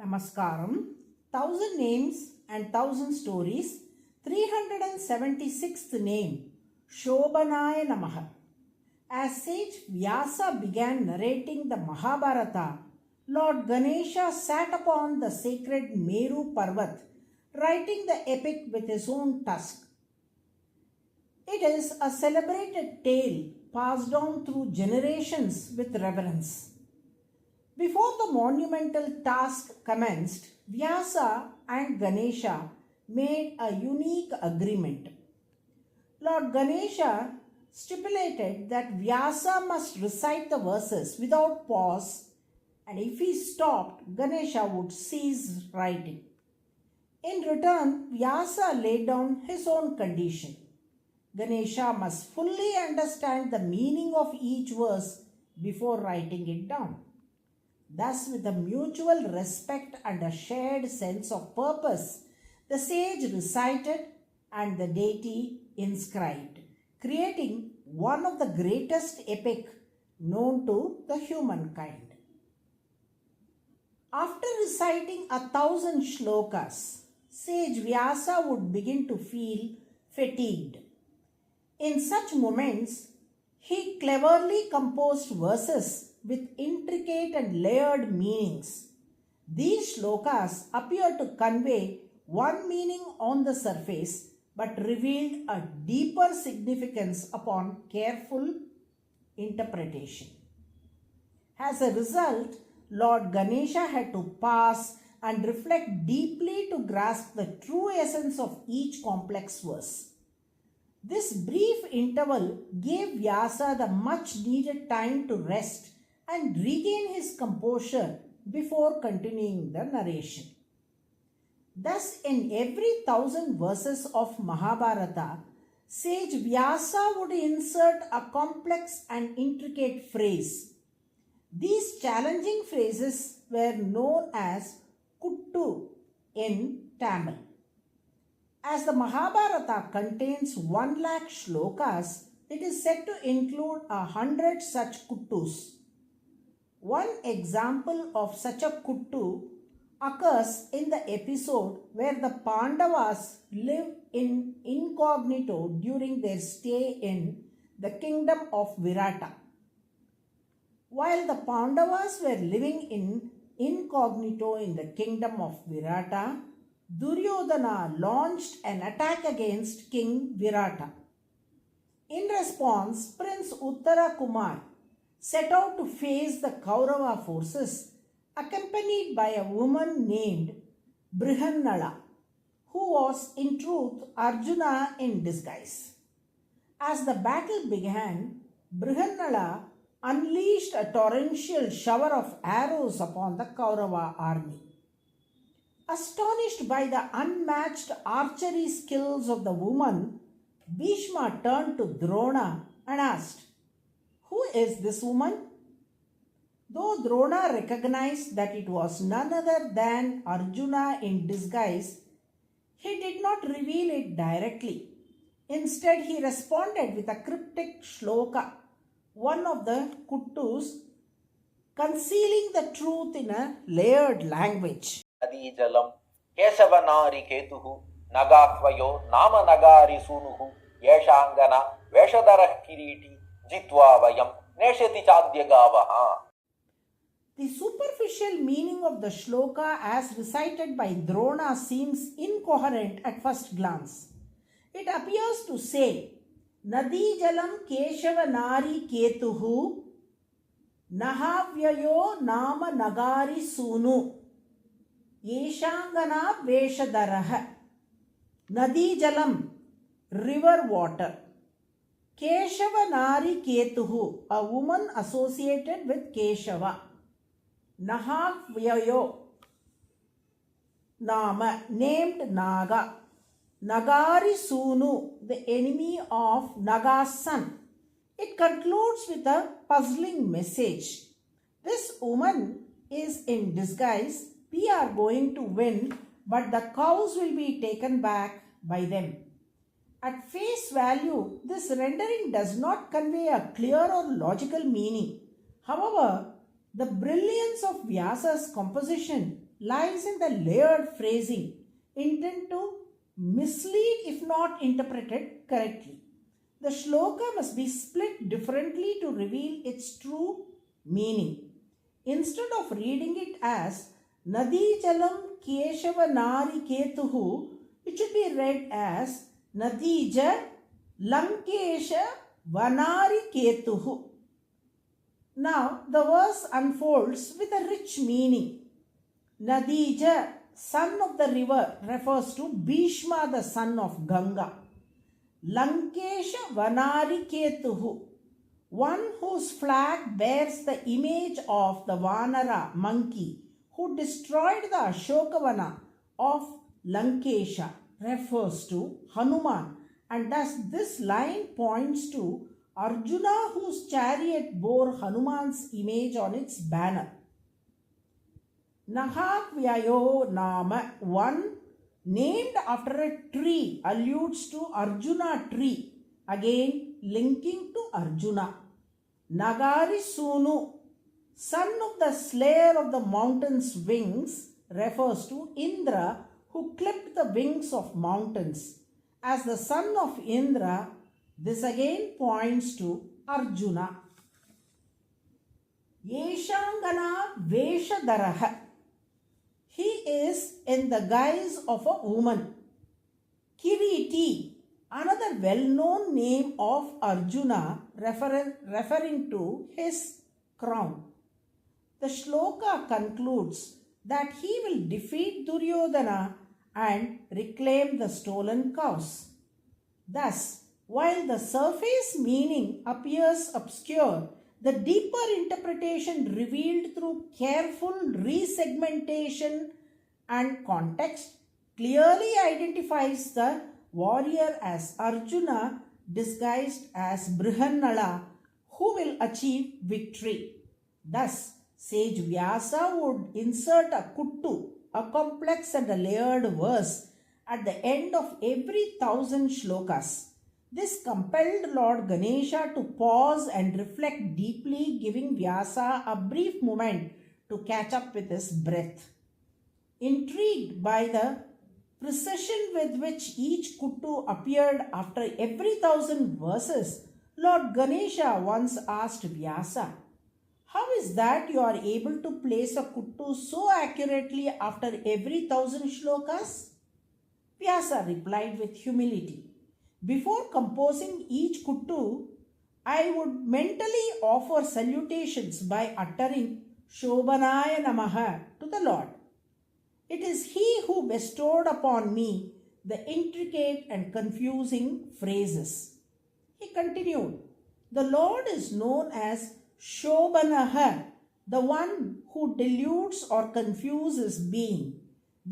Namaskaram. 1000 names and 1000 stories. 376th name. SHOBHANAAYA NAMAH. As sage Vyasa began narrating the Mahabharata, Lord Ganesha sat upon the sacred Meru Parvat, writing the epic with his own tusk. It is a celebrated tale passed on through generations with reverence. Before the monumental task commenced, Vyasa and Ganesha made a unique agreement. Lord Ganesha stipulated that Vyasa must recite the verses without pause, and if he stopped, Ganesha would cease writing. In return, Vyasa laid down his own condition. Ganesha must fully understand the meaning of each verse before writing it down. Thus, with a mutual respect and a shared sense of purpose, the sage recited and the deity inscribed, creating one of the greatest epic known to the humankind. After reciting 1,000 shlokas, sage Vyasa would begin to feel fatigued. In such moments, he cleverly composed verses with intricate and layered meanings. These shlokas appear to convey one meaning on the surface but revealed a deeper significance upon careful interpretation. As a result, Lord Ganesha had to pause and reflect deeply to grasp the true essence of each complex verse. This brief interval gave Vyasa the much needed time to rest and regain his composure before continuing the narration. Thus, in every 1,000 verses of Mahabharata, sage Vyasa would insert a complex and intricate phrase. These challenging phrases were known as kuttu in Tamil. As the Mahabharata contains 1,00,000 shlokas, it is said to include 100 such kuttus. One example of such a kuttu occurs in the episode where the Pandavas live in incognito during their stay in the kingdom of Virata. While the Pandavas were living in incognito in the kingdom of Virata, Duryodhana launched an attack against King Virata. In response, Prince Uttara Kumar set out to face the Kaurava forces, accompanied by a woman named Brihannala, who was in truth Arjuna in disguise. As the battle began, Brihannala unleashed a torrential shower of arrows upon the Kaurava army. Astonished by the unmatched archery skills of the woman, Bhishma turned to Drona and asked, "Who is this woman?" Though Drona recognized that it was none other than Arjuna in disguise, he did not reveal it directly. Instead, he responded with a cryptic shloka, one of the kuttus, concealing the truth in a layered language. Adijalam Keshavanari Ketuhu Nagatvyo Nama Nagari Sunuhu Yeshangana Veshadarah Kiriti Jitva Vayam Neshati Chadyagavaha. The superficial meaning of the shloka as recited by Drona seems incoherent at first glance. It appears to say, Nadi Jalam Keshavanari Ketuhu Nahavyayo Nama Nagari Sunu Yeshangana Veshadaraha. Nadi Jalam, river water. Keshavanari Ketuhu, a woman associated with Keshava. Nahavyayo, Nama, named Naga. Nagari Sunu, the enemy of Naga's son. It concludes with a puzzling message. This woman is in disguise. We are going to win, but the cows will be taken back by them. At face value, this rendering does not convey a clear or logical meaning. However, The brilliance of Vyasa's composition lies in the layered phrasing intended to mislead if not interpreted correctly. The shloka must be split differently to reveal its true meaning. Instead of reading it as Nadi Jalam Keshava Nari Ketuhu, it should be read as Nadija Lankesha Vanari Ketuhu. Now the verse unfolds with a rich meaning. Nadija, son of the river, refers to Bhishma, the son of Ganga. Lankesha Vanari Ketuhu, one whose flag bears the image of the Vanara monkey who destroyed the Ashokavana of Lankesha, refers to Hanuman, and thus this line points to Arjuna, whose chariot bore Hanuman's image on its banner. NAMAH Nama, one named after a tree, alludes to Arjuna tree, again linking to Arjuna. Nagari Sunu, son of the slayer of the mountain's wings, refers to Indra, who clipped the wings of mountains. As the son of Indra, this again points to Arjuna. Yeshangana Veshadaraha, he is in the guise of a woman. Kiriti, another well-known name of Arjuna, referring to his crown. The shloka concludes that he will defeat Duryodhana and reclaim the stolen cows. Thus, while the surface meaning appears obscure, the deeper interpretation revealed through careful resegmentation and context clearly identifies the warrior as Arjuna disguised as Brihannala, who will achieve victory. Thus, sage Vyasa would insert a kuttu, a complex and a layered verse, at the end of every 1000 shlokas. This compelled Lord Ganesha to pause and reflect deeply, giving Vyasa a brief moment to catch up with his breath. Intrigued by the precision with which each kuttu appeared after every 1000 verses, Lord Ganesha once asked Vyasa, "How is that you are able to place a kuttu so accurately after every 1000 shlokas?" Vyasa replied with humility, "Before composing each kuttu, I would mentally offer salutations by uttering SHOBHANAAYA NAMAH to the Lord. It is He who bestowed upon me the intricate and confusing phrases." He continued, "The Lord is known as SHOBHANAAYA, the one who deludes or confuses being,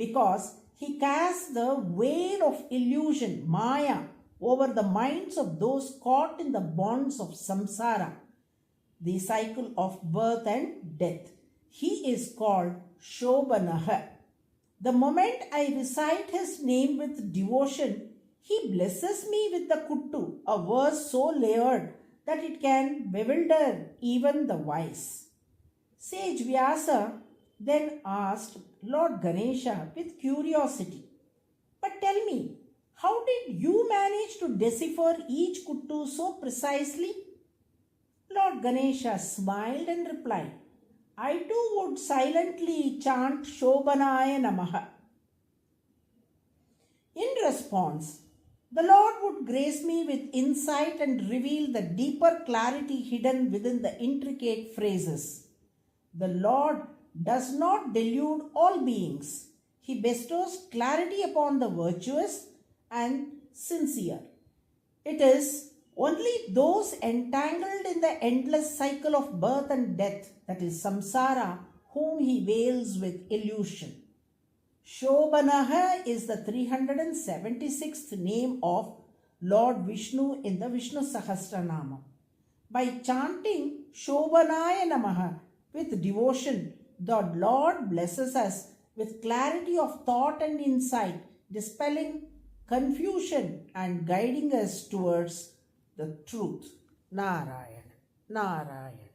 because He casts the veil of illusion, Maya, over the minds of those caught in the bonds of samsara, the cycle of birth and death. He is called SHOBHANAAYA. The moment I recite His name with devotion, He blesses me with the kuttu, a verse so layered that it can bewilder even the wise." Sage Vyasa then asked Lord Ganesha with curiosity, "But tell me, how did you manage to decipher each kuttu so precisely?" Lord Ganesha smiled and replied, "I too would silently chant SHOBHANAAYA NAMAH." In response, the Lord would grace me with insight and reveal the deeper clarity hidden within the intricate phrases. The Lord does not delude all beings. He bestows clarity upon the virtuous and sincere. It is only those entangled in the endless cycle of birth and death, that is samsara, whom He veils with illusion. SHOBHANAAYA is the 376th name of Lord Vishnu in the Vishnu Sahasranama. By chanting SHOBHANAAYA NAMAH with devotion, the Lord blesses us with clarity of thought and insight, dispelling confusion and guiding us towards the truth. Narayana, Narayana.